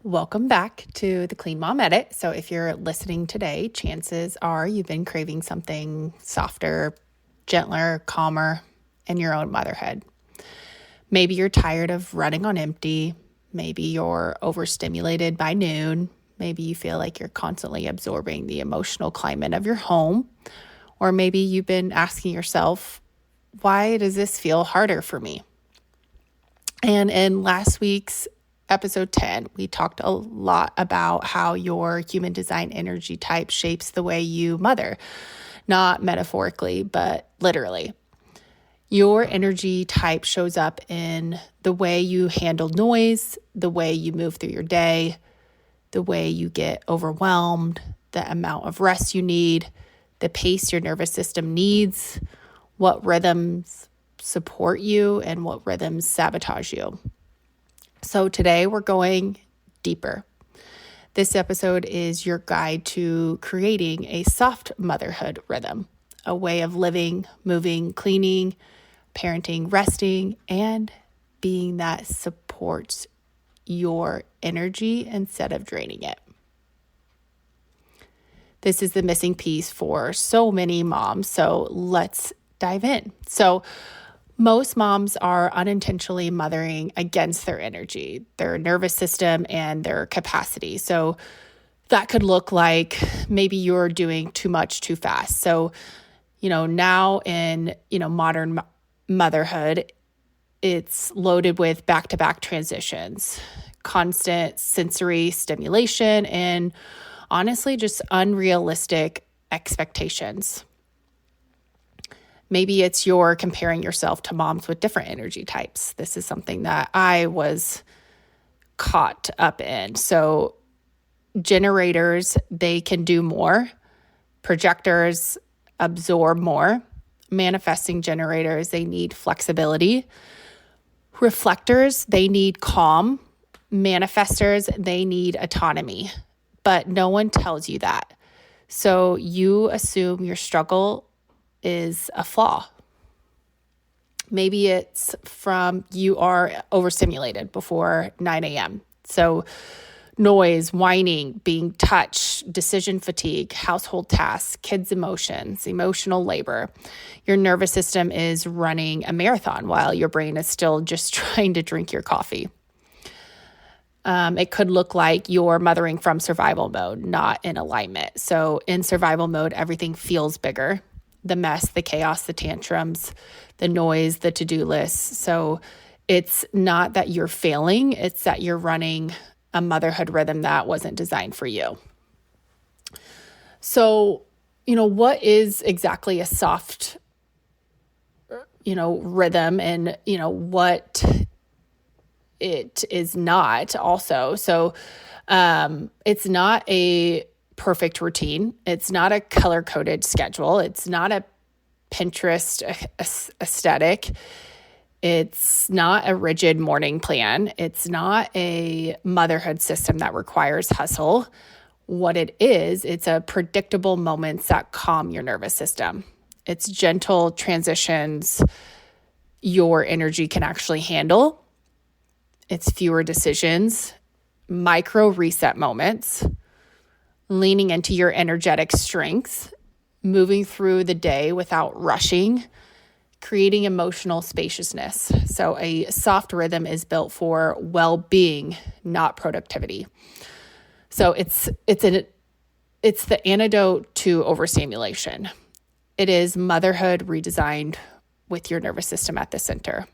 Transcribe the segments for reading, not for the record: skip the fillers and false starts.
Welcome back to the Clean Mom Edit. So if you're listening today, chances are you've been craving something softer, gentler, calmer in your own motherhood. Maybe you're tired of running on empty. Maybe you're overstimulated by noon. Maybe you feel like you're constantly absorbing the emotional climate of your home. Or maybe you've been asking yourself, why does this feel harder for me? And in last week's episode 10, we talked a lot about how your human design energy type shapes the way you mother, not metaphorically, but literally. Your energy type shows up in the way you handle noise, the way you move through your day, the way you get overwhelmed, the amount of rest you need, the pace your nervous system needs, what rhythms support you, and what rhythms sabotage you. So today we're going deeper. This episode is your guide to creating a soft motherhood rhythm, a way of living, moving, cleaning, parenting, resting, and being that supports your energy instead of draining it. This is the missing piece for so many moms, so let's dive in. So most moms are unintentionally mothering against their energy, their nervous system, and their capacity. So that could look like maybe you're doing too much too fast. So, now in, modern motherhood, it's loaded with back-to-back transitions, constant sensory stimulation, and honestly, just unrealistic expectations. Maybe it's you're comparing yourself to moms with different energy types. This is something that I was caught up in. So generators, they can do more. Projectors absorb more. Manifesting generators, they need flexibility. Reflectors, they need calm. Manifestors, they need autonomy. But no one tells you that. So you assume your struggle is a flaw. Maybe it's from you are overstimulated before 9 a.m. So noise, whining, being touched, decision fatigue, household tasks, kids' emotions, emotional labor. Your nervous system is running a marathon while your brain is still just trying to drink your coffee. It could look like you're mothering from survival mode, not in alignment. So in survival mode, everything feels bigger. The mess, the chaos, the tantrums, the noise, the to-do list. So it's not that you're failing, it's that you're running a motherhood rhythm that wasn't designed for you. So, what is exactly a soft, rhythm and, what it is not also. So it's not a perfect routine. It's not a color-coded schedule. It's not a Pinterest aesthetic. It's not a rigid morning plan. It's not a motherhood system that requires hustle. What it is, it's a predictable moments that calm your nervous system. It's gentle transitions your energy can actually handle. It's fewer decisions, micro reset moments, leaning into your energetic strengths, moving through the day without rushing, creating emotional spaciousness. So a soft rhythm is built for well-being, not productivity. So it's the antidote to overstimulation. It is motherhood redesigned with your nervous system at the center.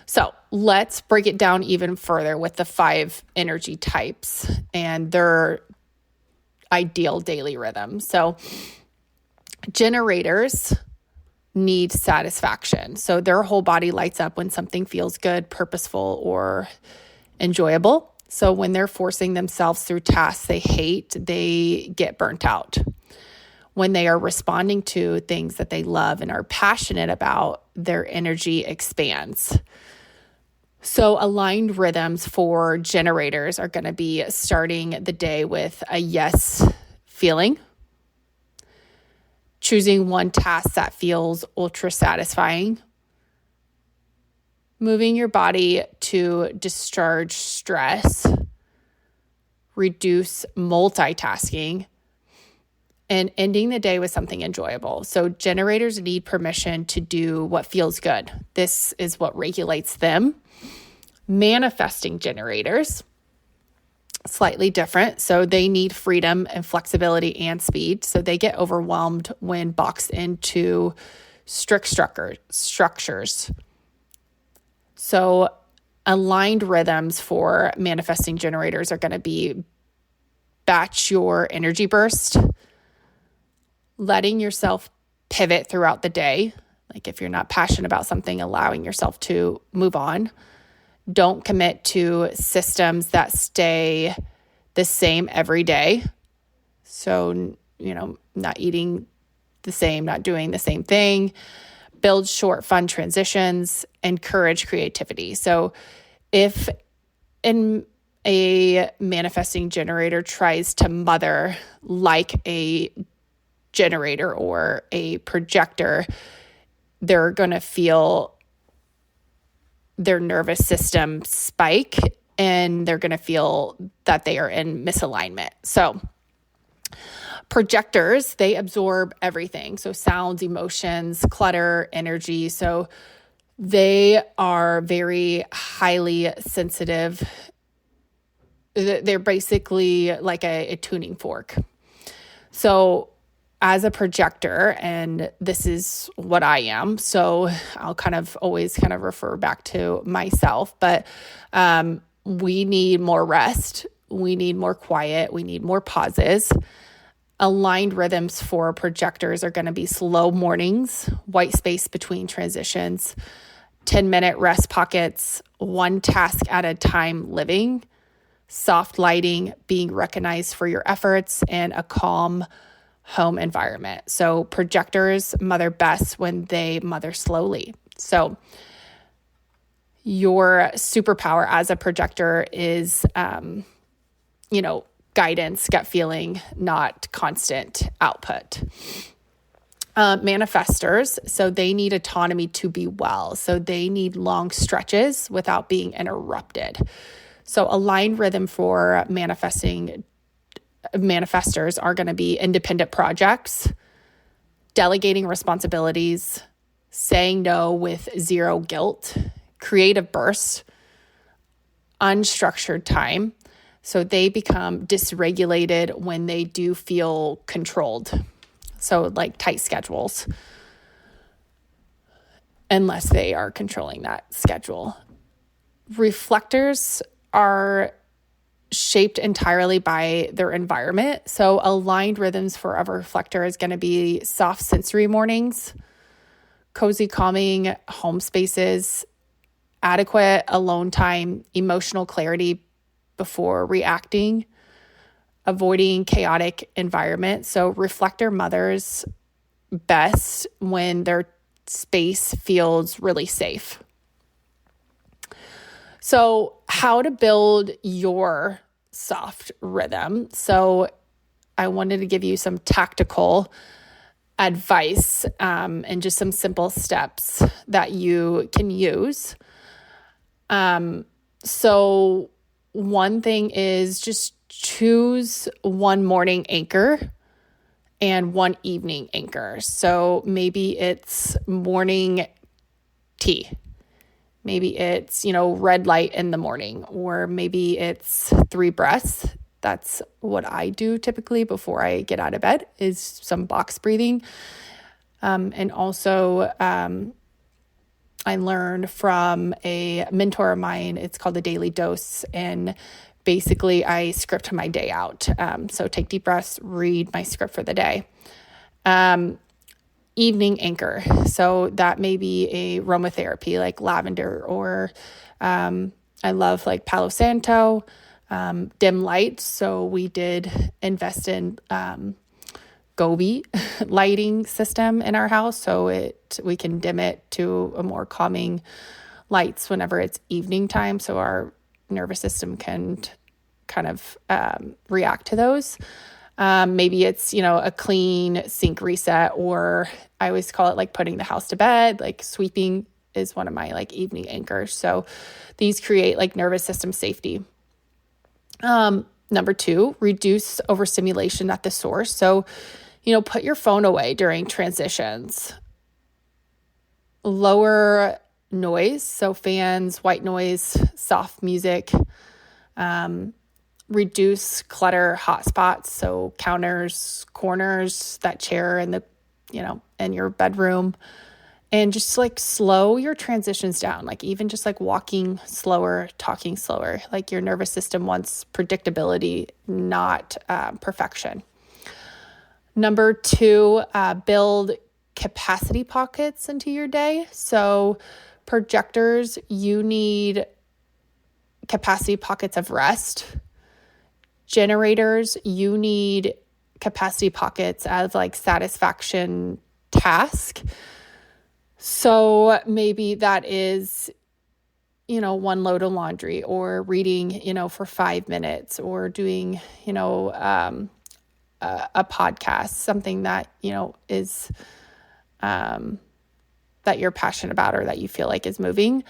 So let's break it down even further with the 5 energy types and their ideal daily rhythm. So generators need satisfaction. So their whole body lights up when something feels good, purposeful, or enjoyable. So when they're forcing themselves through tasks they hate, they get burnt out. When they are responding to things that they love and are passionate about, their energy expands. So aligned rhythms for generators are going to be starting the day with a yes feeling, choosing one task that feels ultra satisfying, moving your body to discharge stress, reduce multitasking, and ending the day with something enjoyable. So generators need permission to do what feels good. This is what regulates them. Manifesting generators, slightly different. So they need freedom and flexibility and speed. So they get overwhelmed when boxed into strict structures. So aligned rhythms for manifesting generators are going to be batch your energy burst, letting yourself pivot throughout the day. Like if you're not passionate about something, allowing yourself to move on. Don't commit to systems that stay the same every day. So, not eating the same, not doing the same thing. Build short, fun transitions, encourage creativity. So if a manifesting generator tries to mother like a generator or a projector, they're going to feel their nervous system spike and they're going to feel that they are in misalignment. So projectors, they absorb everything. So sounds, emotions, clutter, energy. So they are very highly sensitive. They're basically like a tuning fork. So as a projector, and this is what I am, so I'll always refer back to myself, but we need more rest. We need more quiet. We need more pauses. Aligned rhythms for projectors are going to be slow mornings, white space between transitions, 10-minute rest pockets, one task at a time living, soft lighting, being recognized for your efforts, and a calm home environment. So projectors mother best when they mother slowly. So your superpower as a projector is, guidance, gut feeling, not constant output. Manifestors, so they need autonomy to be well. So they need long stretches without being interrupted. So aligned rhythm for manifestors are going to be independent projects, delegating responsibilities, saying no with zero guilt, creative bursts, unstructured time. So they become dysregulated when they do feel controlled. So like tight schedules, unless they are controlling that schedule. Reflectors are shaped entirely by their environment. So aligned rhythms for a reflector is going to be soft sensory mornings, cozy, calming home spaces, adequate alone time, emotional clarity before reacting, avoiding chaotic environment. So reflector mothers best when their space feels really safe. So how to build your soft rhythm. So I wanted to give you some tactical advice and just some simple steps that you can use. So one thing is just choose one morning anchor and one evening anchor. So maybe it's morning tea. Maybe it's, red light in the morning, or maybe it's 3 breaths. That's what I do typically before I get out of bed, is some box breathing. And also, I learned from a mentor of mine, it's called the Daily Dose. And basically I script my day out. So take deep breaths, read my script for the day. Evening anchor. So that may be a aromatherapy like lavender, or I love like Palo Santo, dim lights. So we did invest in Gobi lighting system in our house. So we can dim it to a more calming lights whenever it's evening time. So our nervous system can kind of react to those. Maybe it's, a clean sink reset, or I always call it like putting the house to bed, like sweeping is one of my like evening anchors. So these create like nervous system safety. Number 2, reduce overstimulation at the source. So, put your phone away during transitions. Lower noise, so fans, white noise, soft music. Reduce clutter hotspots, so counters, corners, that chair in the, in your bedroom. And just like slow your transitions down, like even just like walking slower, talking slower. Like your nervous system wants predictability, not perfection. Number 2, build capacity pockets into your day. So projectors, you need capacity pockets of rest. Generators, you need capacity pockets of like satisfaction task. So maybe that is, one load of laundry, or reading, for 5 minutes, or doing, a podcast, something that, is, that you're passionate about or that you feel like is moving.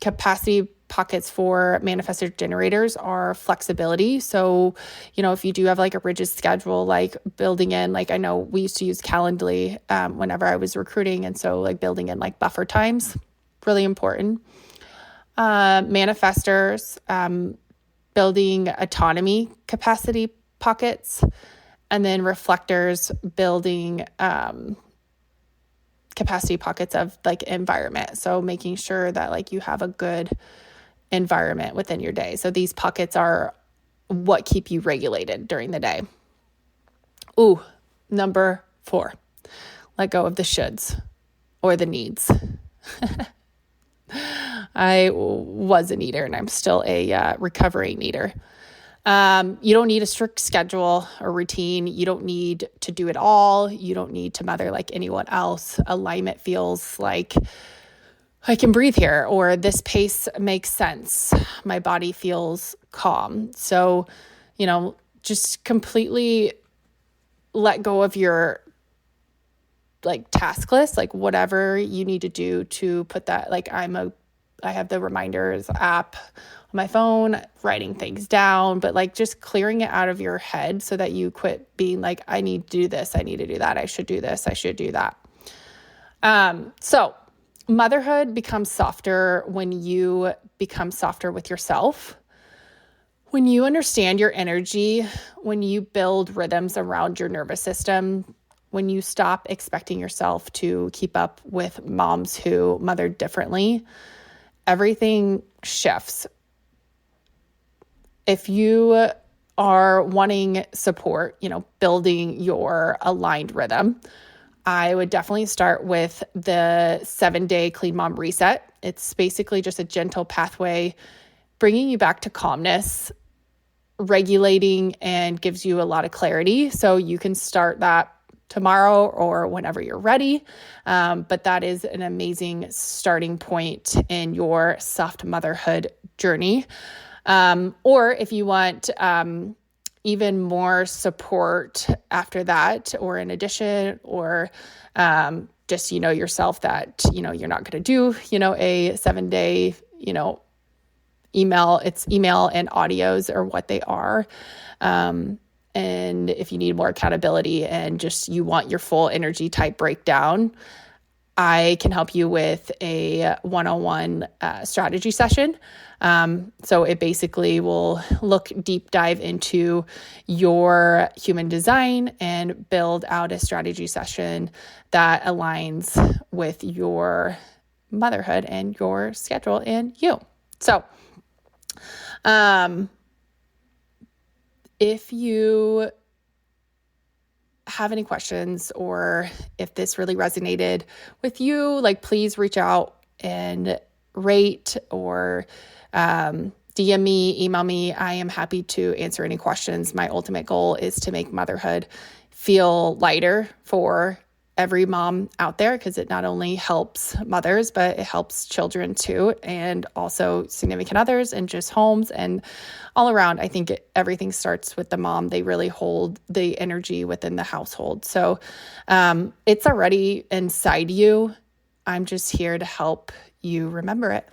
Capacity pockets for manifestor generators are flexibility. So, if you do have like a rigid schedule, like building in, like I know we used to use Calendly whenever I was recruiting. And so like building in like buffer times, really important. Manifestors, building autonomy capacity pockets, and then reflectors, building capacity pockets of like environment. So making sure that like you have a good environment within your day. So these pockets are what keep you regulated during the day. Ooh, number 4, let go of the shoulds or the needs. I was an eater and I'm still a recovering eater. You don't need a strict schedule or routine. You don't need to do it all. You don't need to mother like anyone else. Alignment feels like I can breathe here, or this pace makes sense. My body feels calm. So, just completely let go of your like task list, like whatever you need to do to put that, like I have the reminders app on my phone, writing things down, but like just clearing it out of your head so that you quit being like, I need to do this, I need to do that, I should do this, I should do that. So motherhood becomes softer when you become softer with yourself. When you understand your energy, when you build rhythms around your nervous system, when you stop expecting yourself to keep up with moms who mothered differently, everything shifts. If you are wanting support, building your aligned rhythm, I would definitely start with the 7-day Clean Mom Reset. It's basically just a gentle pathway, bringing you back to calmness, regulating, and gives you a lot of clarity. So you can start that tomorrow or whenever you're ready. But that is an amazing starting point in your soft motherhood journey. Or if you want even more support after that, or in addition, or just, yourself that, you're not going to do, a 7-day, email, it's email and audios are what they are. And if you need more accountability and just you want your full energy type breakdown, I can help you with a one-on-one strategy session. So it basically will look deep dive into your human design and build out a strategy session that aligns with your motherhood and your schedule and you. So, if you have any questions, or if this really resonated with you, like please reach out and rate, or DM me, email me. I am happy to answer any questions. My ultimate goal is to make motherhood feel lighter for every mom out there, because it not only helps mothers, but it helps children too, and also significant others, and just homes, and all around. I think everything starts with the mom. They really hold the energy within the household. So it's already inside you. I'm just here to help you remember it.